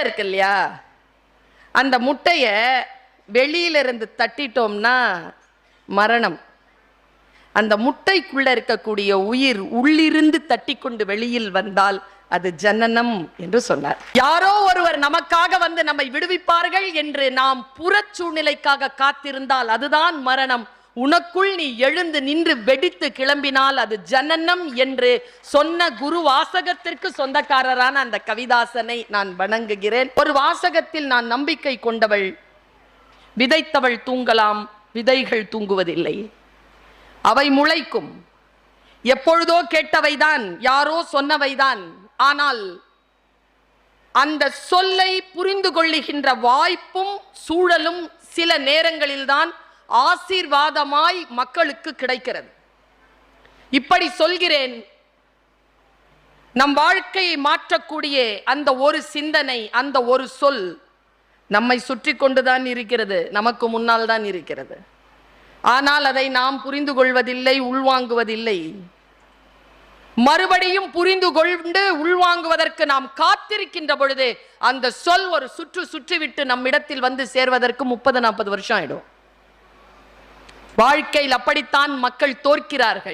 இருக்கு இல்லையா, அந்த முட்டைய வெளியில இருந்து தட்டிட்டோம்னா மரணம். அந்த முட்டைக்குள்ள இருக்கக்கூடிய உயிர் உள்ளிருந்து தட்டி கொண்டு வெளியில் வந்தால் அது ஜனனம் என்று சொன்னார். யாரோ ஒருவர் நமக்காக வந்து நம்மை விடுவிப்பார்கள் என்று நாம் புறச்சூழ்நிலைக்காக காத்திருந்தால் அதுதான் மரணம். உனக்குள் நீ எழுந்து நின்று வெடித்து கிளம்பினால் அது ஜனனம் என்று சொன்ன குரு வாசகத்திற்கு சொந்தக்காரரான அந்த கவிதாசனை நான் வணங்குகிறேன். ஒரு வாசகத்தில் நான் நம்பிக்கை கொண்டவள். விதைத்தவள் தூங்கலாம், விதைகள் தூங்குவதில்லை. அவை முளைக்கும். எப்பொழுதோ கேட்டவைதான், யாரோ சொன்னவைதான். ஆனால் அந்த சொல்லை புரிந்து கொள்ளுகின்ற வாய்ப்பும் சூழலும் சில நேரங்களில்தான் ஆசீர்வாதமாய் மக்களுக்கு கிடைக்கிறது. இப்படி சொல்கிறேன், நம் வாழ்க்கையை மாற்றக்கூடிய அந்த ஒரு சிந்தனை, அந்த ஒரு சொல் நம்மை சுற்றி கொண்டுதான் இருக்கிறது, நமக்கு முன்னால் தான் இருக்கிறது. ஆனால் அதை நாம் புரிந்து கொள்வதில்லை, உள்வாங்குவதில்லை. மறுபடியும் புரிந்து கொண்டு உள்வாங்குவதற்கு நாம் காத்திருக்கின்ற பொழுது அந்த சொல் ஒரு சுற்றிவிட்டு நம்மிடத்தில் வந்து சேர்வதற்கு 30-40 வருஷம் ஆயிடும். வாழ்க்கையில் அப்படித்தான் மக்கள் தோற்கிறார்கள்.